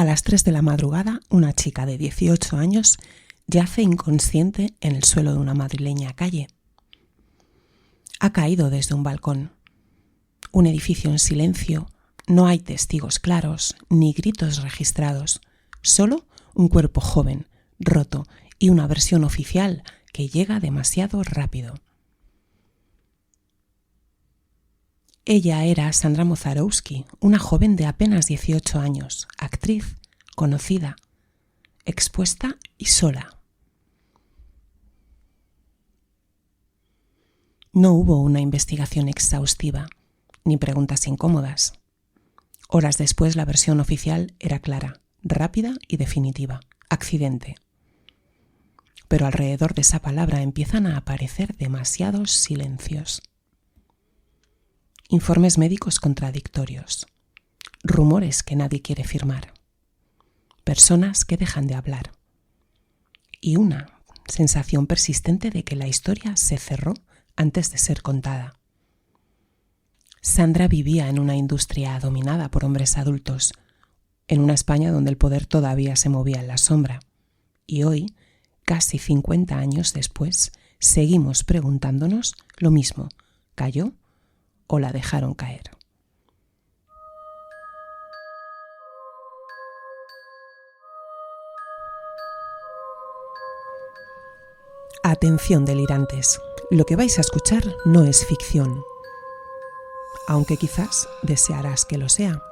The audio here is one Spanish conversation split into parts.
A las 3 de la madrugada, una chica de 18 años yace inconsciente en el suelo de una madrileña calle. Ha caído desde un balcón. Un edificio en silencio, no hay testigos claros ni gritos registrados, solo un cuerpo joven, roto y una versión oficial que llega demasiado rápido. Ella era Sandra Mozarowski, una joven de apenas 18 años, actriz, conocida, expuesta y sola. No hubo una investigación exhaustiva, ni preguntas incómodas. Horas después la versión oficial era clara, rápida y definitiva: accidente. Pero alrededor de esa palabra empiezan a aparecer demasiados silencios. Informes médicos contradictorios, rumores que nadie quiere firmar, personas que dejan de hablar y una sensación persistente de que la historia se cerró antes de ser contada. Sandra vivía en una industria dominada por hombres adultos, en una España donde el poder todavía se movía en la sombra. Y hoy, casi 50 años después, seguimos preguntándonos lo mismo: ¿cayó o la dejaron caer? Atención, delirantes, lo que vais a escuchar no es ficción, aunque quizás desearás que lo sea.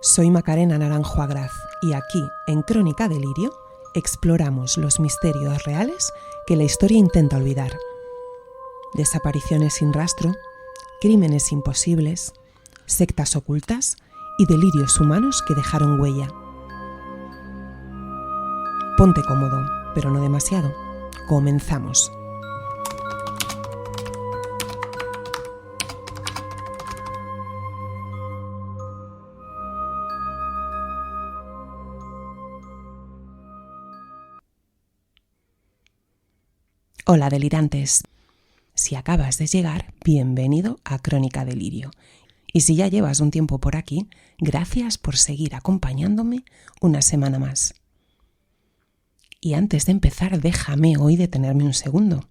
Soy Macarena Naranjo Agraz y aquí, en Crónica Delirio, exploramos los misterios reales que la historia intenta olvidar. Desapariciones sin rastro, crímenes imposibles, sectas ocultas y delirios humanos que dejaron huella. Ponte cómodo, pero no demasiado. Comenzamos. Hola, delirantes. Si acabas de llegar, bienvenido a Crónica Delirio. Y si ya llevas un tiempo por aquí, gracias por seguir acompañándome una semana más. Y antes de empezar, déjame hoy detenerme un segundo.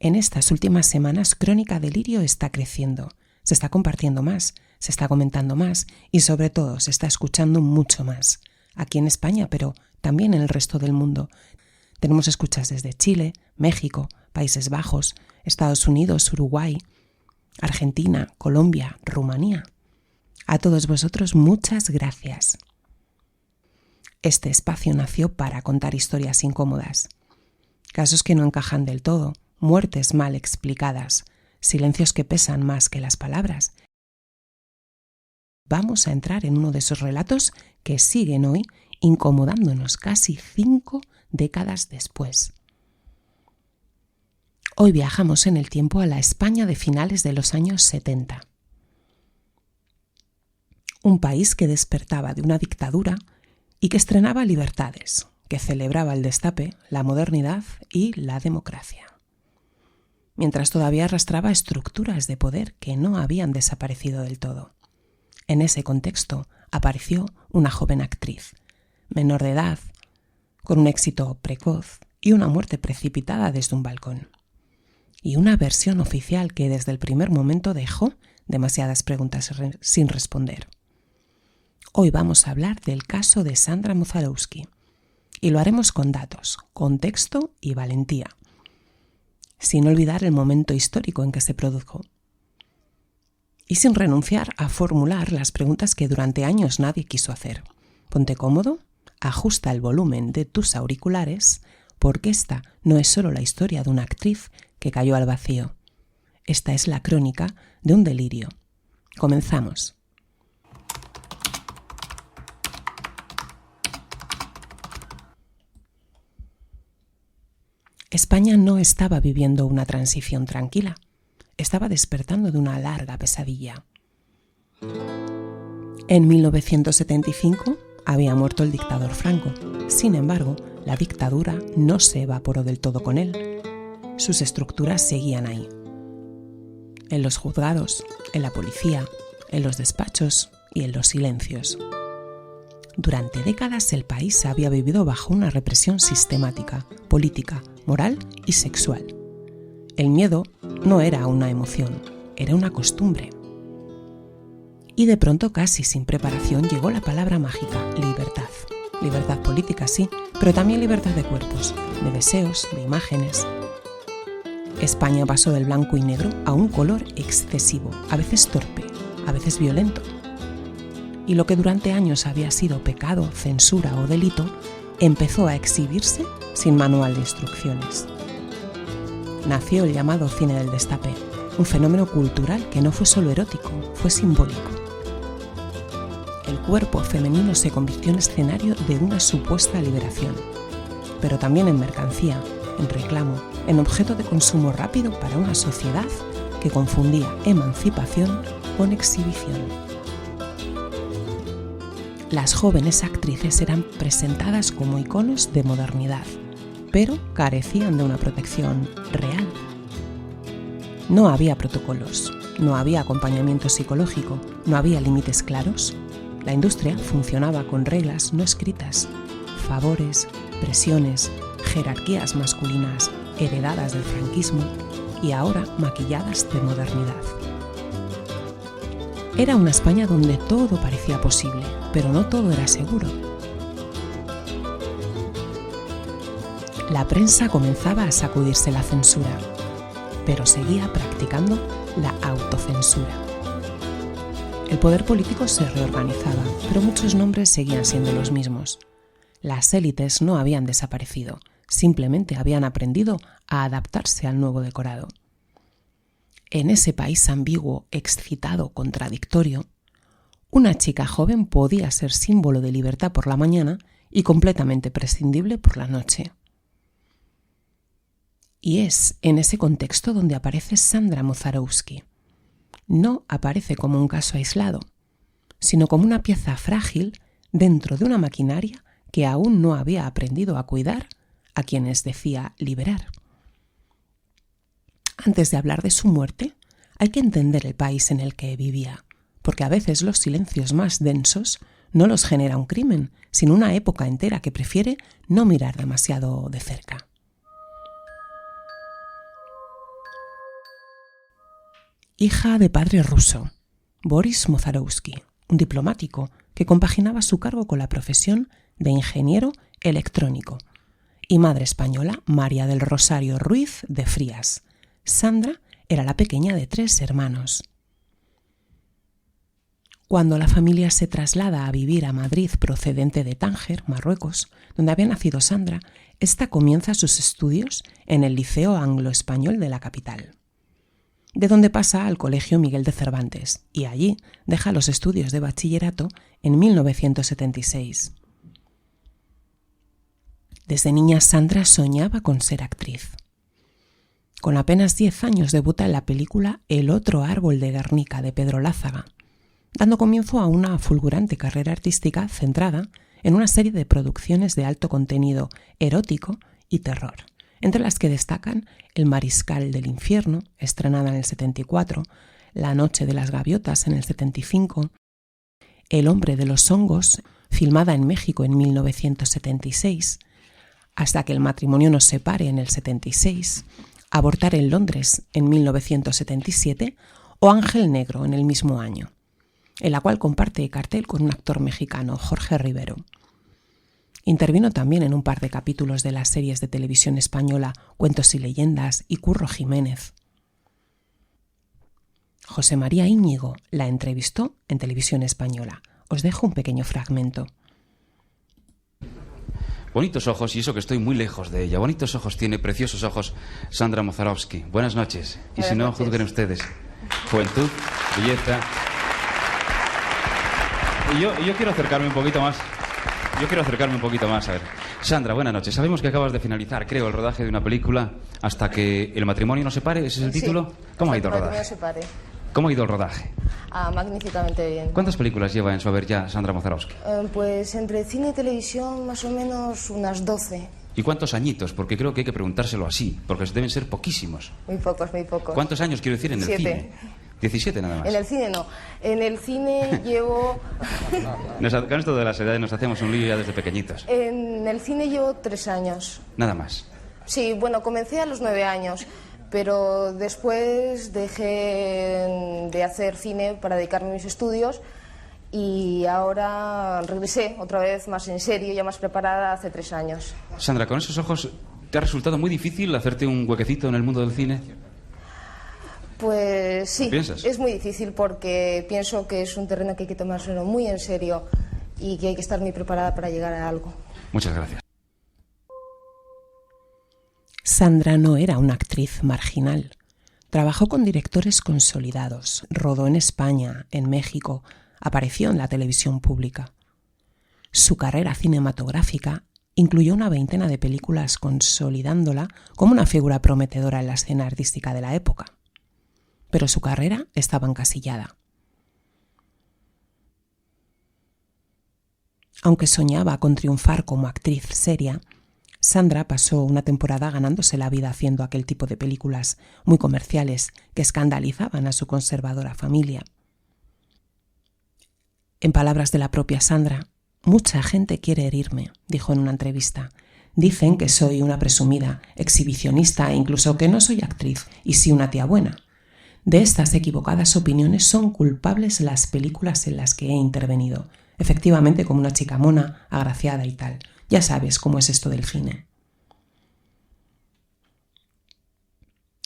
En estas últimas semanas, Crónica Delirio está creciendo, se está compartiendo más, se está comentando más y sobre todo se está escuchando mucho más. Aquí en España, pero también en el resto del mundo. Tenemos escuchas desde Chile, México, Países Bajos, Estados Unidos, Uruguay, Argentina, Colombia, Rumanía. A todos vosotros, muchas gracias. Este espacio nació para contar historias incómodas, casos que no encajan del todo, muertes mal explicadas, silencios que pesan más que las palabras. Vamos a entrar en uno de esos relatos que siguen hoy incomodándonos casi 5 décadas después. Hoy viajamos en el tiempo a la España de finales de los años 70. Un país que despertaba de una dictadura y que estrenaba libertades, que celebraba el destape, la modernidad y la democracia. Mientras todavía arrastraba estructuras de poder que no habían desaparecido del todo. En ese contexto apareció una joven actriz, menor de edad, con un éxito precoz y una muerte precipitada desde un balcón. Y una versión oficial que desde el primer momento dejó demasiadas preguntas sin responder. Hoy vamos a hablar del caso de Sandra Mozarowski y lo haremos con datos, contexto y valentía, sin olvidar el momento histórico en que se produjo y sin renunciar a formular las preguntas que durante años nadie quiso hacer. Ponte cómodo, ajusta el volumen de tus auriculares, porque esta no es solo la historia de una actriz que cayó al vacío. Esta es la crónica de un delirio. Comenzamos. España no estaba viviendo una transición tranquila, estaba despertando de una larga pesadilla. En 1975 había muerto el dictador Franco. Sin embargo, la dictadura no se evaporó del todo con él. Sus estructuras seguían ahí. En los juzgados, en la policía, en los despachos y en los silencios. Durante décadas el país había vivido bajo una represión sistemática, política, moral y sexual. El miedo no era una emoción, era una costumbre. Y de pronto, casi sin preparación, llegó la palabra mágica, libertad. Libertad política, sí, pero también libertad de cuerpos, de deseos, de imágenes. España pasó del blanco y negro a un color excesivo, a veces torpe, a veces violento. Y lo que durante años había sido pecado, censura o delito, empezó a exhibirse sin manual de instrucciones. Nació el llamado cine del destape, un fenómeno cultural que no fue solo erótico, fue simbólico. El cuerpo femenino se convirtió en escenario de una supuesta liberación, pero también en mercancía, en reclamo, en objeto de consumo rápido para una sociedad que confundía emancipación con exhibición. Las jóvenes actrices eran presentadas como iconos de modernidad, pero carecían de una protección real. No había protocolos, no había acompañamiento psicológico, no había límites claros. La industria funcionaba con reglas no escritas, favores, presiones, jerarquías masculinas heredadas del franquismo y ahora maquilladas de modernidad. Era una España donde todo parecía posible, pero no todo era seguro. La prensa comenzaba a sacudirse la censura, pero seguía practicando la autocensura. El poder político se reorganizaba, pero muchos nombres seguían siendo los mismos. Las élites no habían desaparecido, simplemente habían aprendido a adaptarse al nuevo decorado. En ese país ambiguo, excitado, contradictorio, una chica joven podía ser símbolo de libertad por la mañana y completamente prescindible por la noche. Y es en ese contexto donde aparece Sandra Moszarowski. No aparece como un caso aislado, sino como una pieza frágil dentro de una maquinaria que aún no había aprendido a cuidar a quienes decía liberar. Antes de hablar de su muerte, hay que entender el país en el que vivía, porque a veces los silencios más densos no los genera un crimen, sino una época entera que prefiere no mirar demasiado de cerca. Hija de padre ruso, Boris Moszarowski, un diplomático que compaginaba su cargo con la profesión de ingeniero electrónico, y madre española, María del Rosario Ruiz de Frías. Sandra era la pequeña de 3 hermanos. Cuando la familia se traslada a vivir a Madrid procedente de Tánger, Marruecos, donde había nacido Sandra, esta comienza sus estudios en el Liceo Anglo-Español de la capital, de donde pasa al Colegio Miguel de Cervantes, y allí deja los estudios de bachillerato en 1976. Desde niña Sandra soñaba con ser actriz. Con apenas 10 años debuta en la película El otro árbol de Guernica de Pedro Lázaga, dando comienzo a una fulgurante carrera artística centrada en una serie de producciones de alto contenido erótico y terror, entre las que destacan El Mariscal del Infierno, estrenada en el 74, La Noche de las Gaviotas en el 75, El Hombre de los Hongos, filmada en México en 1976, Hasta que el matrimonio nos separe en el 76, Abortar en Londres en 1977 o Ángel Negro en el mismo año, en la cual comparte cartel con un actor mexicano, Jorge Rivero. Intervino también en un par de capítulos de las series de televisión española Cuentos y Leyendas y Curro Jiménez. José María Íñigo la entrevistó en Televisión Española. Os dejo un pequeño fragmento. Bonitos ojos, y eso que estoy muy lejos de ella. Bonitos ojos tiene, preciosos ojos, Sandra Moszarowski. Buenas noches. Y si no, juzguen ustedes. Juventud, belleza. Y yo quiero acercarme un poquito más. A ver. Sandra, buenas noches. Sabemos que acabas de finalizar, creo, el rodaje de una película Hasta que el matrimonio nos separe. ¿Ese es el título? ¿Cómo ha ido el rodaje? ¿Cómo ha ido el rodaje? Magníficamente bien. ¿Cuántas películas lleva en su haber ya Sandra Moszarowski? Pues entre cine y televisión más o menos unas 12. ¿Y cuántos añitos? Porque creo que hay que preguntárselo así, porque deben ser poquísimos. Muy pocos. ¿Cuántos años quiero decir en el 7. cine? 17 nada más. En el cine no. En el cine llevo... Con esto de las edades nos hacemos un lío ya desde pequeñitos. En el cine llevo 3 años. Nada más. Sí, bueno, comencé a los 9 años, pero después dejé de hacer cine para dedicarme a mis estudios y ahora regresé otra vez más en serio, ya más preparada, hace 3 años. Sandra, con esos ojos, ¿te ha resultado muy difícil hacerte un huequecito en el mundo del cine? Pues sí, ¿Piensas? es muy difícil porque pienso que es un terreno que hay que tomárselo muy en serio y que hay que estar muy preparada para llegar a algo. Muchas gracias. Sandra no era una actriz marginal. Trabajó con directores consolidados, rodó en España, en México, apareció en la televisión pública. Su carrera cinematográfica incluyó una veintena de películas consolidándola como una figura prometedora en la escena artística de la época. Pero su carrera estaba encasillada. Aunque soñaba con triunfar como actriz seria, Sandra pasó una temporada ganándose la vida haciendo aquel tipo de películas muy comerciales que escandalizaban a su conservadora familia. En palabras de la propia Sandra, «Mucha gente quiere herirme», dijo en una entrevista. «Dicen que soy una presumida, exhibicionista e incluso que no soy actriz y sí una tía buena. De estas equivocadas opiniones son culpables las películas en las que he intervenido, efectivamente como una chica mona, agraciada y tal. Ya sabes cómo es esto del cine».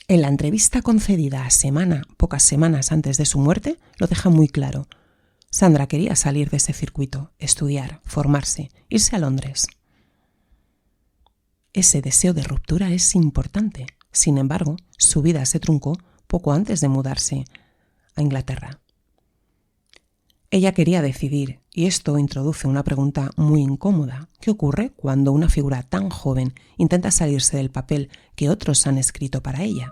En la entrevista concedida pocas semanas antes de su muerte, lo deja muy claro. Sandra quería salir de ese circuito, estudiar, formarse, irse a Londres. Ese deseo de ruptura es importante. Sin embargo, su vida se truncó poco antes de mudarse a Inglaterra. Ella quería decidir, y esto introduce una pregunta muy incómoda. ¿Qué ocurre cuando una figura tan joven intenta salirse del papel que otros han escrito para ella?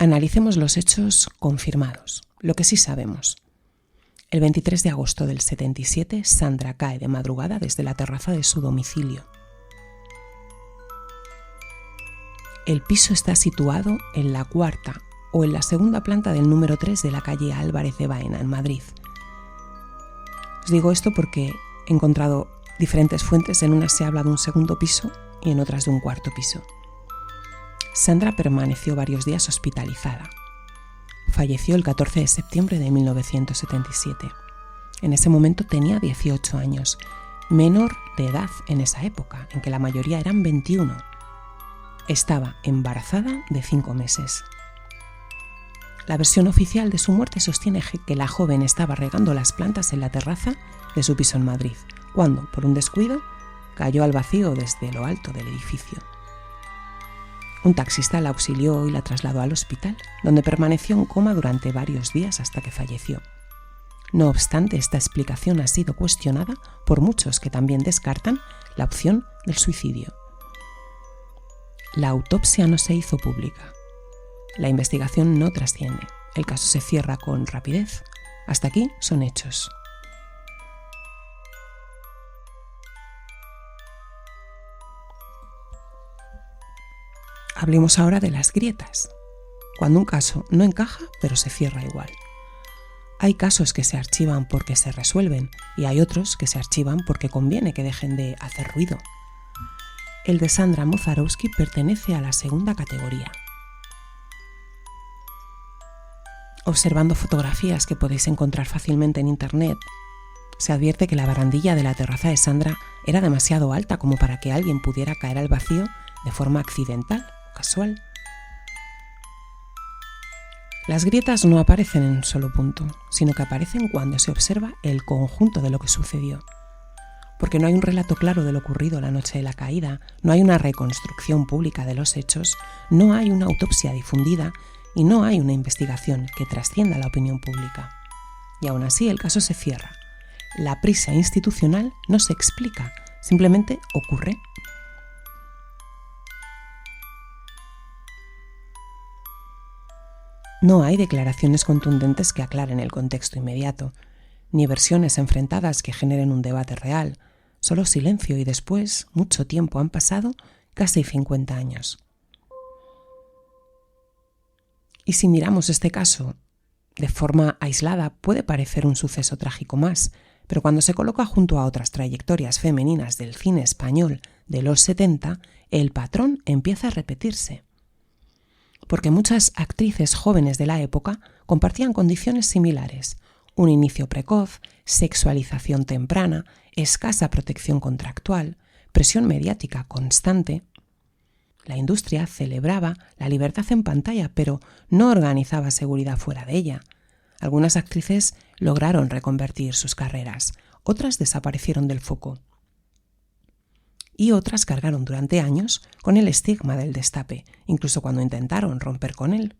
Analicemos los hechos confirmados, lo que sí sabemos. El 23 de agosto del 77, Sandra cae de madrugada desde la terraza de su domicilio. El piso está situado en la 4ª o en la 2ª planta del número 3 de la calle Álvarez de Baena, en Madrid. Os digo esto porque he encontrado diferentes fuentes, en unas se habla de un 2º piso y en otras de un 4º piso. Sandra permaneció varios días hospitalizada. Falleció el 14 de septiembre de 1977. En ese momento tenía 18 años, menor de edad en esa época, en que la mayoría eran 21. Estaba embarazada de 5 meses. La versión oficial de su muerte sostiene que la joven estaba regando las plantas en la terraza de su piso en Madrid, cuando, por un descuido, cayó al vacío desde lo alto del edificio. Un taxista la auxilió y la trasladó al hospital, donde permaneció en coma durante varios días hasta que falleció. No obstante, esta explicación ha sido cuestionada por muchos que también descartan la opción del suicidio. La autopsia no se hizo pública. La investigación no trasciende. El caso se cierra con rapidez. Hasta aquí son hechos. Hablemos ahora de las grietas. Cuando un caso no encaja, pero se cierra igual. Hay casos que se archivan porque se resuelven y hay otros que se archivan porque conviene que dejen de hacer ruido. El de Sandra Mozarowski pertenece a la 2ª categoría. Observando fotografías que podéis encontrar fácilmente en internet, se advierte que la barandilla de la terraza de Sandra era demasiado alta como para que alguien pudiera caer al vacío de forma accidental o casual. Las grietas no aparecen en un solo punto, sino que aparecen cuando se observa el conjunto de lo que sucedió. Porque no hay un relato claro de lo ocurrido la noche de la caída, no hay una reconstrucción pública de los hechos, no hay una autopsia difundida y no hay una investigación que trascienda la opinión pública. Y aún así el caso se cierra. La prisa institucional no se explica, simplemente ocurre. No hay declaraciones contundentes que aclaren el contexto inmediato, ni versiones enfrentadas que generen un debate real, solo silencio y después, mucho tiempo han pasado, casi 50 años. Y si miramos este caso de forma aislada, puede parecer un suceso trágico más, pero cuando se coloca junto a otras trayectorias femeninas del cine español de los 70, el patrón empieza a repetirse. Porque muchas actrices jóvenes de la época compartían condiciones similares: un inicio precoz, sexualización temprana, escasa protección contractual, presión mediática constante. La industria celebraba la libertad en pantalla, pero no organizaba seguridad fuera de ella. Algunas actrices lograron reconvertir sus carreras, otras desaparecieron del foco. Y otras cargaron durante años con el estigma del destape, incluso cuando intentaron romper con él.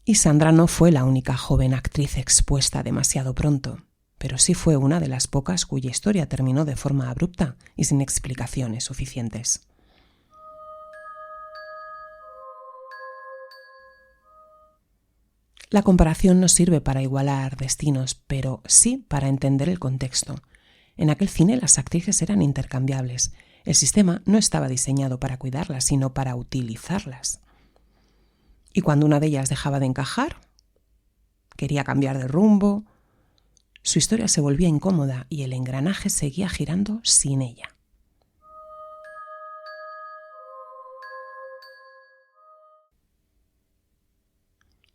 Y Sandra no fue la única joven actriz expuesta demasiado pronto, pero sí fue una de las pocas cuya historia terminó de forma abrupta y sin explicaciones suficientes. La comparación no sirve para igualar destinos, pero sí para entender el contexto. En aquel cine las actrices eran intercambiables. El sistema no estaba diseñado para cuidarlas, sino para utilizarlas. Y cuando una de ellas dejaba de encajar, quería cambiar de rumbo, su historia se volvía incómoda y el engranaje seguía girando sin ella.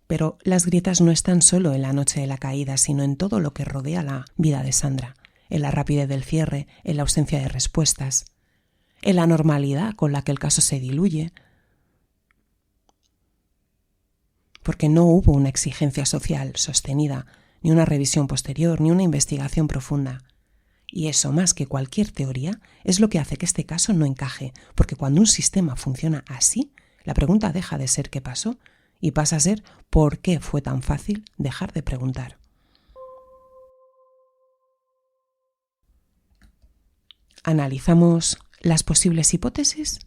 Pero las grietas no están solo en la noche de la caída, sino en todo lo que rodea la vida de Sandra, en la rapidez del cierre, en la ausencia de respuestas, en la normalidad con la que el caso se diluye, porque no hubo una exigencia social sostenida, ni una revisión posterior, ni una investigación profunda. Y eso, más que cualquier teoría, es lo que hace que este caso no encaje, porque cuando un sistema funciona así, la pregunta deja de ser ¿qué pasó? Y pasa a ser ¿por qué fue tan fácil dejar de preguntar? ¿Analizamos las posibles hipótesis?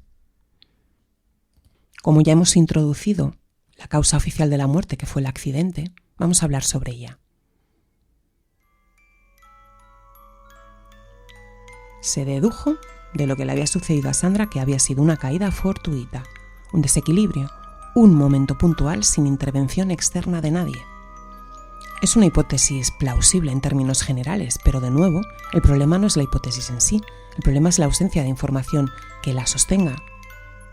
Como ya hemos introducido la causa oficial de la muerte, que fue el accidente, vamos a hablar sobre ella. Se dedujo de lo que le había sucedido a Sandra que había sido una caída fortuita, un desequilibrio, un momento puntual sin intervención externa de nadie. Es una hipótesis plausible en términos generales, pero de nuevo, el problema no es la hipótesis en sí, el problema es la ausencia de información que la sostenga,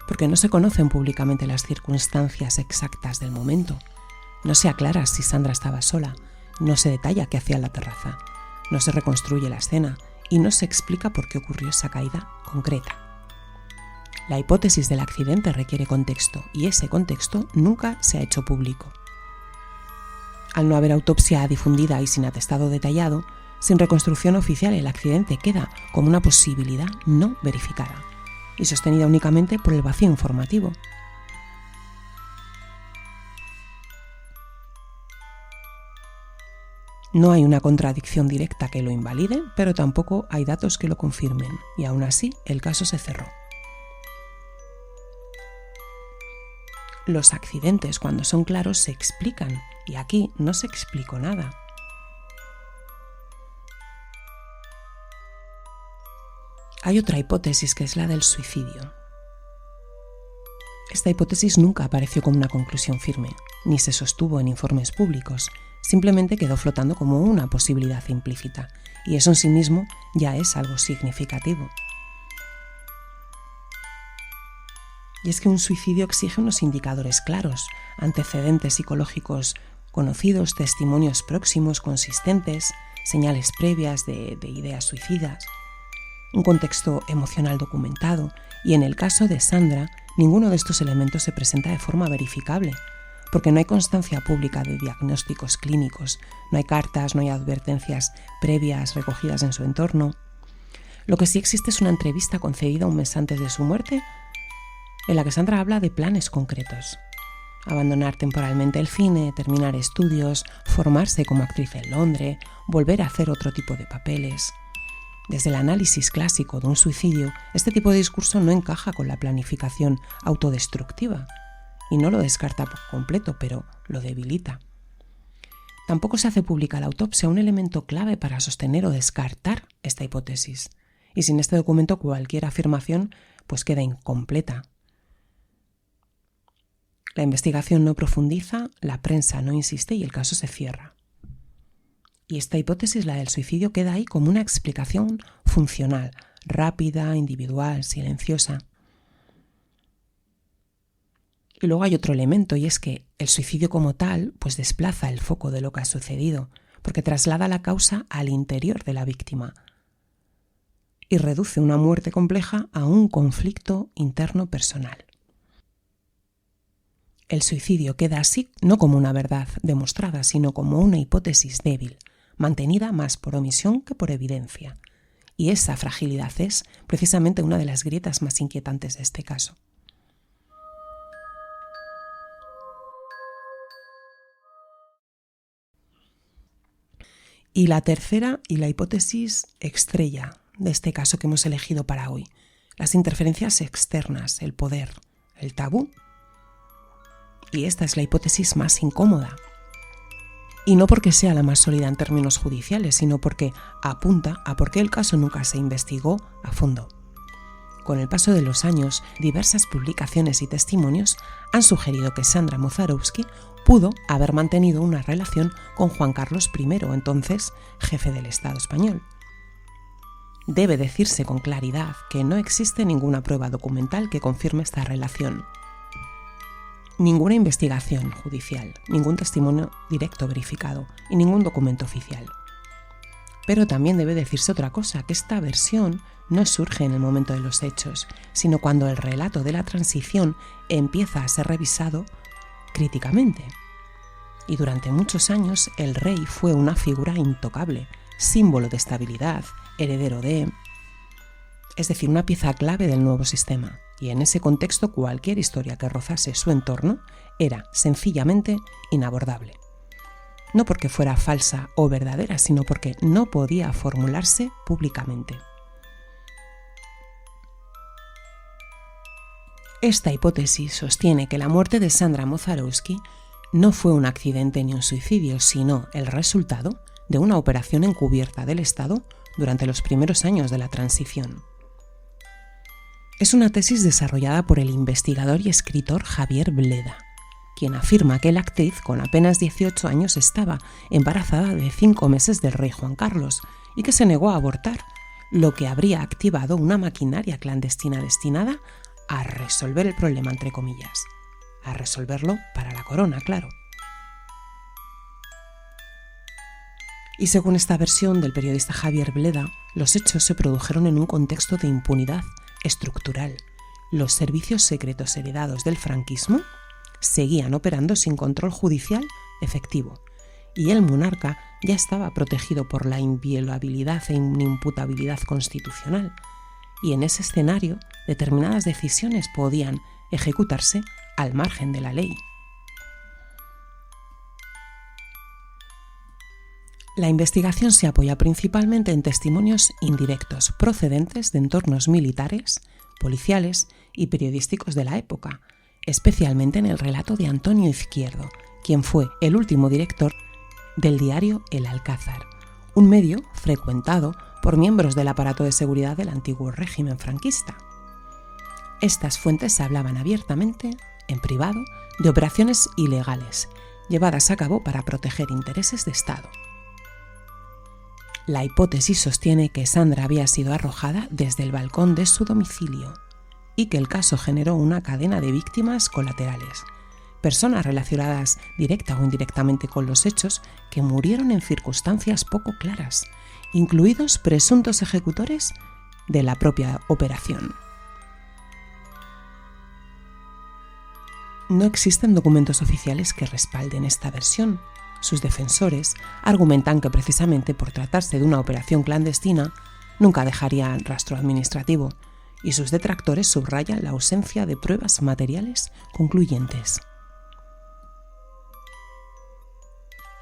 porque no se conocen públicamente las circunstancias exactas del momento. No se aclara si Sandra estaba sola, no se detalla qué hacía en la terraza, no se reconstruye la escena y no se explica por qué ocurrió esa caída concreta. La hipótesis del accidente requiere contexto y ese contexto nunca se ha hecho público. Al no haber autopsia difundida y sin atestado detallado, sin reconstrucción oficial, el accidente queda como una posibilidad no verificada y sostenida únicamente por el vacío informativo. No hay una contradicción directa que lo invalide, pero tampoco hay datos que lo confirmen, y aún así el caso se cerró. Los accidentes, cuando son claros, se explican, y aquí no se explicó nada. Hay otra hipótesis que es la del suicidio. Esta hipótesis nunca apareció como una conclusión firme, ni se sostuvo en informes públicos, simplemente quedó flotando como una posibilidad implícita, y eso en sí mismo ya es algo significativo. Y es que un suicidio exige unos indicadores claros, antecedentes psicológicos conocidos, testimonios próximos, consistentes, señales previas de ideas suicidas, un contexto emocional documentado, y en el caso de Sandra, ninguno de estos elementos se presenta de forma verificable, porque no hay constancia pública de diagnósticos clínicos, no hay cartas, no hay advertencias previas recogidas en su entorno. Lo que sí existe es una entrevista concedida un mes antes de su muerte, en la que Sandra habla de planes concretos: abandonar temporalmente el cine, terminar estudios, formarse como actriz en Londres, volver a hacer otro tipo de papeles. Desde el análisis clásico de un suicidio, este tipo de discurso no encaja con la planificación autodestructiva y no lo descarta por completo, pero lo debilita. Tampoco se hace pública la autopsia, un elemento clave para sostener o descartar esta hipótesis, y sin este documento cualquier afirmación pues queda incompleta. La investigación no profundiza, la prensa no insiste y el caso se cierra. Y esta hipótesis, la del suicidio, queda ahí como una explicación funcional, rápida, individual, silenciosa. Y luego hay otro elemento, y es que el suicidio como tal pues desplaza el foco de lo que ha sucedido, porque traslada la causa al interior de la víctima y reduce una muerte compleja a un conflicto interno personal. El suicidio queda así no como una verdad demostrada, sino como una hipótesis débil, mantenida más por omisión que por evidencia. Y esa fragilidad es precisamente una de las grietas más inquietantes de este caso. Y la tercera y la hipótesis estrella de este caso que hemos elegido para hoy: las interferencias externas, el poder, el tabú. Y esta es la hipótesis más incómoda. Y no porque sea la más sólida en términos judiciales, sino porque apunta a por qué el caso nunca se investigó a fondo. Con el paso de los años, diversas publicaciones y testimonios han sugerido que Sandra Moszarowski pudo haber mantenido una relación con Juan Carlos I, entonces jefe del Estado español. Debe decirse con claridad que no existe ninguna prueba documental que confirme esta relación. Ninguna investigación judicial, ningún testimonio directo verificado y ningún documento oficial. Pero también debe decirse otra cosa, que esta versión no surge en el momento de los hechos, sino cuando el relato de la transición empieza a ser revisado críticamente. Y durante muchos años el rey fue una figura intocable, símbolo de estabilidad, heredero de... es decir, una pieza clave del nuevo sistema. Y en ese contexto cualquier historia que rozase su entorno era sencillamente inabordable. No porque fuera falsa o verdadera, sino porque no podía formularse públicamente. Esta hipótesis sostiene que la muerte de Sandra Moszarowski no fue un accidente ni un suicidio, sino el resultado de una operación encubierta del Estado durante los primeros años de la transición. Es una tesis desarrollada por el investigador y escritor Javier Bleda, quien afirma que la actriz con apenas 18 años estaba embarazada de 5 meses del rey Juan Carlos y que se negó a abortar, lo que habría activado una maquinaria clandestina destinada a resolver el problema, entre comillas. A resolverlo para la corona, claro. Y según esta versión del periodista Javier Bleda, los hechos se produjeron en un contexto de impunidad estructural. Los servicios secretos heredados del franquismo seguían operando sin control judicial efectivo, y el monarca ya estaba protegido por la inviolabilidad e inimputabilidad constitucional, y en ese escenario determinadas decisiones podían ejecutarse al margen de la ley. La investigación se apoya principalmente en testimonios indirectos procedentes de entornos militares, policiales y periodísticos de la época, especialmente en el relato de Antonio Izquierdo, quien fue el último director del diario El Alcázar, un medio frecuentado por miembros del aparato de seguridad del antiguo régimen franquista. Estas fuentes hablaban abiertamente, en privado, de operaciones ilegales, llevadas a cabo para proteger intereses de Estado. La hipótesis sostiene que Sandra había sido arrojada desde el balcón de su domicilio y que el caso generó una cadena de víctimas colaterales, personas relacionadas directa o indirectamente con los hechos que murieron en circunstancias poco claras, incluidos presuntos ejecutores de la propia operación. No existen documentos oficiales que respalden esta versión. Sus defensores argumentan que precisamente por tratarse de una operación clandestina nunca dejaría rastro administrativo, y sus detractores subrayan la ausencia de pruebas materiales concluyentes.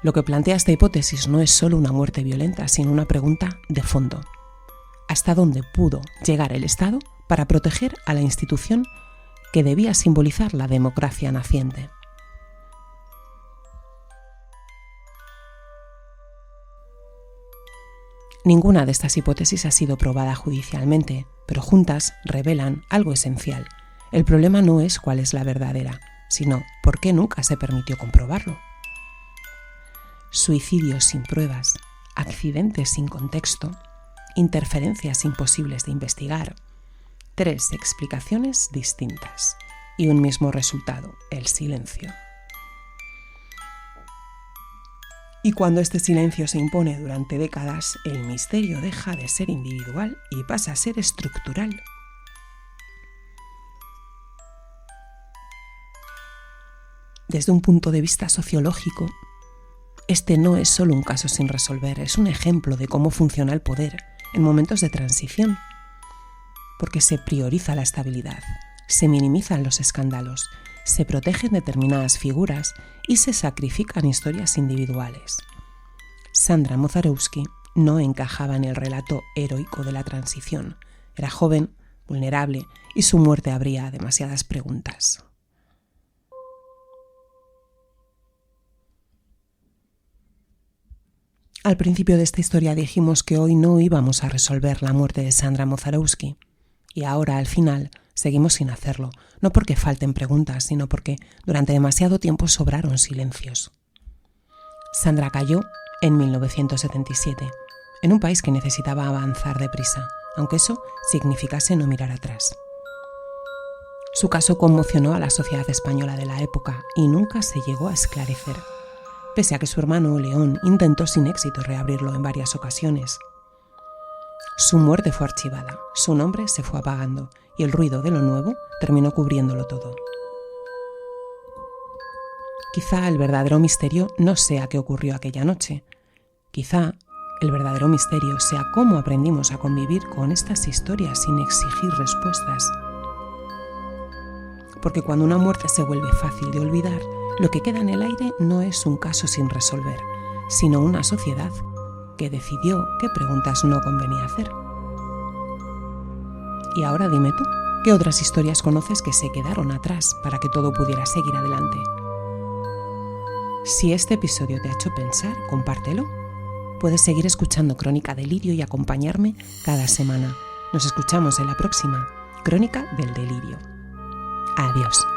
Lo que plantea esta hipótesis no es solo una muerte violenta, sino una pregunta de fondo. ¿Hasta dónde pudo llegar el Estado para proteger a la institución que debía simbolizar la democracia naciente? Ninguna de estas hipótesis ha sido probada judicialmente, pero juntas revelan algo esencial. El problema no es cuál es la verdadera, sino por qué nunca se permitió comprobarlo. Suicidios sin pruebas, accidentes sin contexto, interferencias imposibles de investigar, 3 explicaciones distintas y un mismo resultado, el silencio. Y cuando este silencio se impone durante décadas, el misterio deja de ser individual y pasa a ser estructural. Desde un punto de vista sociológico, este no es solo un caso sin resolver, es un ejemplo de cómo funciona el poder en momentos de transición, porque se prioriza la estabilidad, se minimizan los escándalos, se protegen determinadas figuras y se sacrifican historias individuales. Sandra Mozarewski no encajaba en el relato heroico de la transición. Era joven, vulnerable y su muerte abría demasiadas preguntas. Al principio de esta historia dijimos que hoy no íbamos a resolver la muerte de Sandra Mozarewski y ahora al final seguimos sin hacerlo, no porque falten preguntas, sino porque durante demasiado tiempo sobraron silencios. Sandra cayó en 1977, en un país que necesitaba avanzar deprisa, aunque eso significase no mirar atrás. Su caso conmocionó a la sociedad española de la época y nunca se llegó a esclarecer, pese a que su hermano León intentó sin éxito reabrirlo en varias ocasiones. Su muerte fue archivada, su nombre se fue apagando y el ruido de lo nuevo terminó cubriéndolo todo. Quizá el verdadero misterio no sea qué ocurrió aquella noche. Quizá el verdadero misterio sea cómo aprendimos a convivir con estas historias sin exigir respuestas. Porque cuando una muerte se vuelve fácil de olvidar, lo que queda en el aire no es un caso sin resolver, sino una sociedad que decidió qué preguntas no convenía hacer. Y ahora dime tú, ¿qué otras historias conoces que se quedaron atrás para que todo pudiera seguir adelante? Si este episodio te ha hecho pensar, compártelo. Puedes seguir escuchando Crónica Delirio y acompañarme cada semana. Nos escuchamos en la próxima Crónica del Delirio. Adiós.